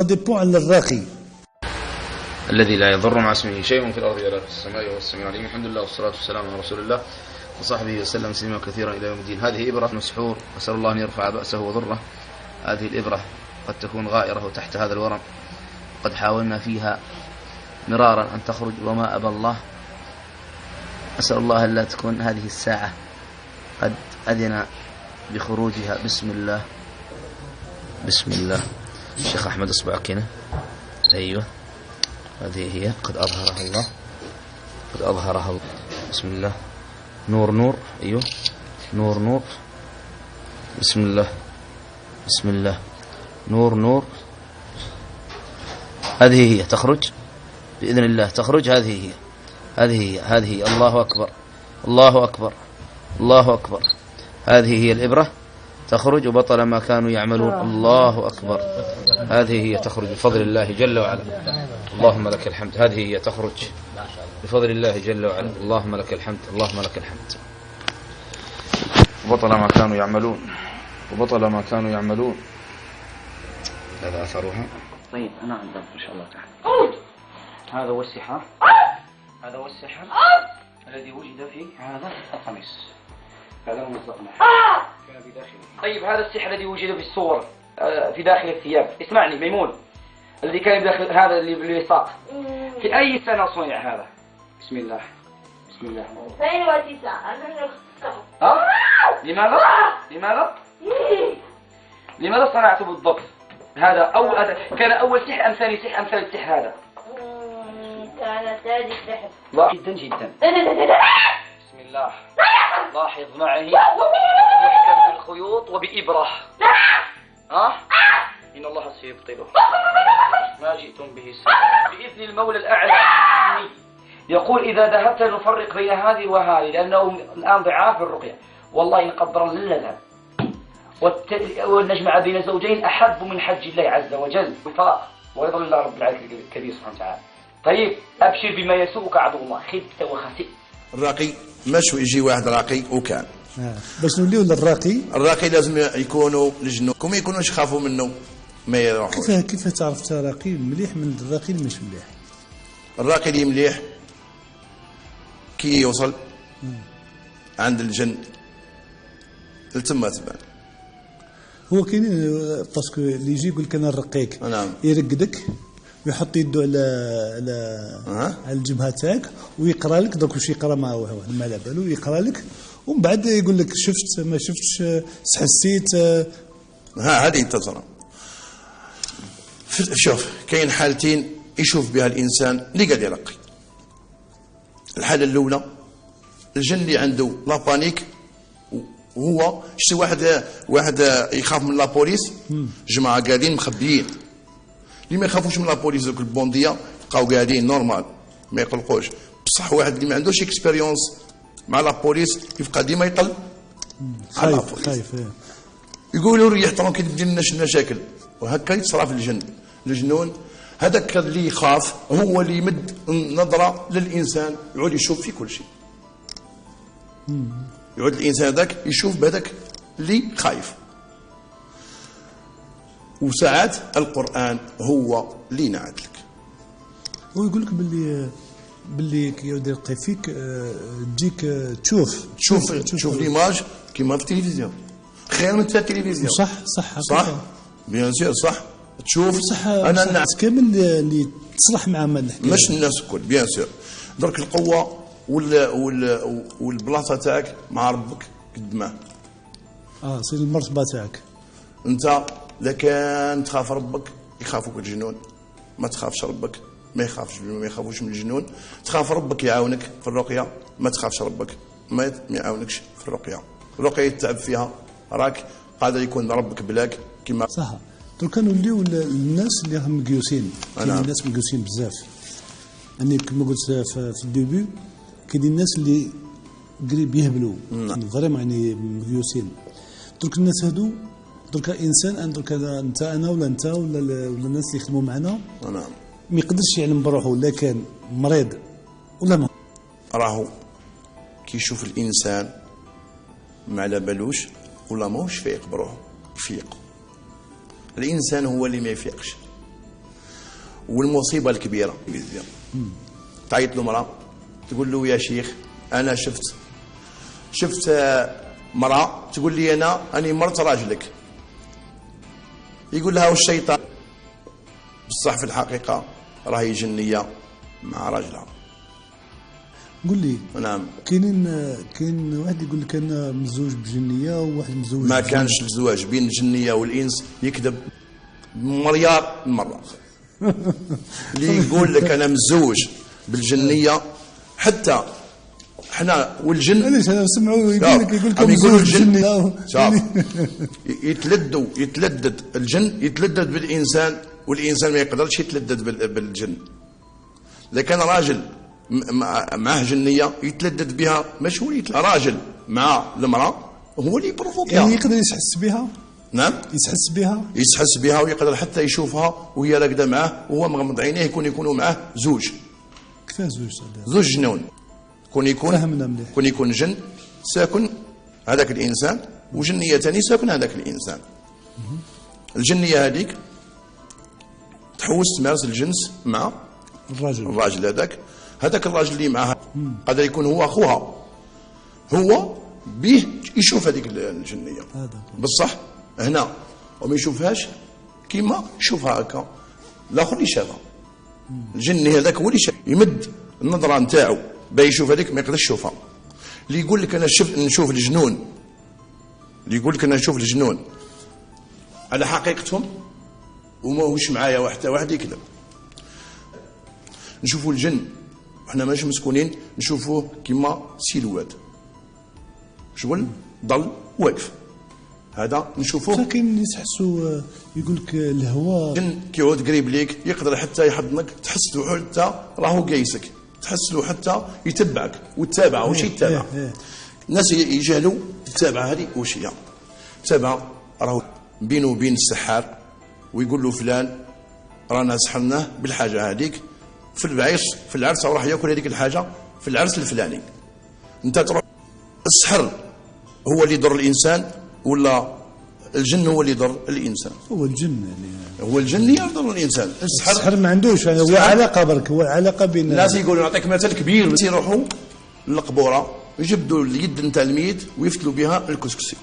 ديبون على الراقي الذي لا يضر مع اسمه شيء في الأرض ولا في السماء وهو السميع العليم. الحمد لله والصلاة والسلام على رسول الله وصحبه وسلم تسليما كثيرا إلى يوم الدين. هذه إبرة مسحور، أسأل الله أن يرفع بأسه وضره. هذه الإبرة قد تكون غائرة وتحت هذا الورم، قد حاولنا فيها مرارا أن تخرج وما أبى الله. أسأل الله أن لا تكون هذه الساعة قد أذن بخروجها. بسم الله بسم الله. الشيخ أحمد أصبعك هنا. أيوة هذه هي، قد أظهرها الله، قد أظهرها الله. بسم الله. نور نور، أيوة نور نور. بسم الله بسم الله. نور نور. هذه هي تخرج بإذن الله، تخرج. هذه هي هذه هي هذه هي. الله أكبر الله أكبر الله أكبر. هذه هي الإبرة تخرج وبطل ما كانوا يعملون. الله أكبر. هذه هي تخرج بفضل الله جل وعلا. اللهم لك الحمد. هذه هي تخرج بفضل الله جل وعلا. اللهم لك الحمد اللهم لك الحمد. وبطل ما كانوا يعملون وبطل ما كانوا يعملون. هذا أثرها. طيب أنا عندك إن شاء الله تعالى. هذا هو السحر، هذا هو السحر الذي وجد في هذا القميص. هذا هو مطلقنا كان في داخله. طيب هذا السحر الذي وجد في الصور في داخل الثياب، اسمعني ميمون، الذي كان داخل هذا اللي بالوساق، في أي سنة صنع هذا؟ بسم الله بسم الله. 92. لماذا؟ لماذا؟ لماذا صنعته بالضبط؟ هذا كان أول سحر أم ثاني سحر أم ثالث سحر هذا؟ كان ثالث سحر. لا جدا جدا. بسم الله. لاحظ معي، يحكم بالخيوط وبإبرة. إن الله سيبطله ما جئتم به السحر بإذن المولى الأعلى. يقول إذا ذهبت نفرق بين هذه وهذه، لأنه الآن ضعاف الرقية. والله إن قدر للذهب ونجمع بين زوجين أحب من حج الله عز وجل وفاق ويظل الله رب العالمين الكبير سبحانه وتعالى. طيب أبشر بما يسوءك عدو الله، خبت وخسئت. الراقي مشو يجي واحد راقي وكان باش نوليو للراقي. الراقي لازم يكونوا الجنود، كم يكونوش يخافوا منه ما يروحوش. كيف تعرف راقي مليح من الراقي اللي مش مليح؟ الراقي اللي مليح كي يوصل عند الجن التما تبان. هو كاين باسكو اللي يجي يقول لك انا نرقيك، نعم، يرقدك ويحط يده على الجبهه تاعك ويقرا لك. دوك واش يقرا ما على بالو، يقرا لك ومن بعد يقول لك شفت ما شفتش حسيت. هذه تصرى. شوف كاين حالتين يشوف بها الانسان اللي قاعد يرقي. الحاله الاولى الجن اللي عنده لا بانيك، وهو شتي واحد يخاف من لابوليس. جماعه قاعدين مخبيين اللي ما يخافوش من لابوليس، دوك البونديه بقاو قاعدين نورمال ما يقلقوش. بصح واحد اللي ما عندوش اكسبيريونس مع لابوليس يبقى ديما يقل على خايف. يقولوا ريح طونك يدير لنا مشاكل، وهكا يتصرى في الجن. الجنون هذاك اللي يخاف هو اللي يمد نظره للانسان، يعود يشوف في كل شيء. يعود الانسان هذاك يشوف بهذاك اللي خايف. وساعات القرآن هو اللي ينعد لك. هو يقول لك باللي كي يرقي فيك تجيك تشوف ليماج كيما في التلفزيون، خير من التلفزيون. صح بيان سير صح. تشوف صح. انا الناس كامل اللي تصلح مع ما نحكي، مش الناس الكل بيان سير. درك القوه والبلاصه تاعك مع ربك قد ما سير المرتبه تاعك انت. اذا كان تخاف ربك يخافوك الجنون، ما تخافش ربك ما يخافوش من الجنون. تخاف ربك يعاونك في الرقيه، ما تخافش ربك ما يعاونكش في الرقيه. الرقيه يتعب فيها راك قادر يكون ربك بلاك كما صح. دونك كانوا نوليو الناس اللي راهم مقيوسين. كاين الناس مقيوسين بزاف، يعني كما قلت في الديبي كاين الناس اللي قريب يهبلوا فريمون يعني مقيوسين. درك الناس هادو درك انسان درك انت انا ولا انت ولا الناس اللي يخدموا معنا نعم ما يقدرش يعلم بروحه لا كان مريض ولا ما راهو كيشوف الانسان ما على بالوش ولا ماهوش فايق بروحه يفيق. الانسان هو اللي ما يفيقش، والمصيبة الكبيرة تعيط له مرأة تقول له يا شيخ أنا شفت مرأة تقول لي أنا مرت راجلك. يقول لها والشيطان بصح في الحقيقة راهي جنية مع راجلها. قول لي نعم. كاين واحد يقول لك انا مزوج بجنيه وواحد مزوج ما كانش الزواج بين الجنيه والانس يكذب مليار مره. اللي يقول لك انا مزوج بالجنيه حتى احنا والجن علاش انا نسمعوا يقول لك يقولوا الجن بالجنيه يتلدد الجن يتلدد بالانسان والانسان ما يقدرش يتلدد بالجن. اذا كان راجل معه جنيه يتلدد بها مش هو راجل مع المراه هو اللي يبروفوكيها. يعني يقدر يحس بها. نعم يحس بها ويقدر حتى يشوفها وهي راقده معاه وهو مغمض عينيه يكونوا معاه زوج. كيفاه زوج جنون فهمنا مليح. يكون جن ساكن هذاك الانسان وجنيه ثاني ساكن هذاك الانسان. الجنيه هذيك تحوس تمارس الجنس مع الراجل هذاك الراجل اللي معها قادر يكون هو اخوها هو به يشوف هذيك الجنيه بصح هنا وما يشوفهاش كيما يشوفها هكا الاخر اللي شافها. الجني هذاك هو اللي شاف يمد النظره نتاعو باش يشوف هذيك ما يقدرش يشوفها. اللي يقول لك انا نشوف الجنون على حقيقتهم وما هوش معايا حتى واحد يكذب. نشوفوا الجن وحنا ماشي مسكونين نشوفوه كما سيلوات شغل ضل واقف هذا نشوفوه. لكن يتحسوا يقول لك الهواء الجن كيعود قريب ليك يقدر حتى يحضنك تحس له حتى راهو قايسك تحس له حتى يتبعك وتتابعه واش يتابع. الناس يجهلوا التابعه هذه واش هي. تابع راهو بينه وبين السحار ويقول له فلان رانا سحرناه بالحاجه هذيك في العرس راح ياكل هذيك الحاجه في العرس الفلاني. انت تروح السحر هو اللي يضر الانسان ولا الجن هو اللي يضر الانسان؟ هو الجن يعني هو الجن اللي يضر الانسان. السحر ما عندوش يعني هو علاقه برك هو علاقه بين الناس يقولوا نعطيك مثل كبير يروحوا للقبوره يجبدوا اليد نتاع الميت ويفتلوا بها الكسكسي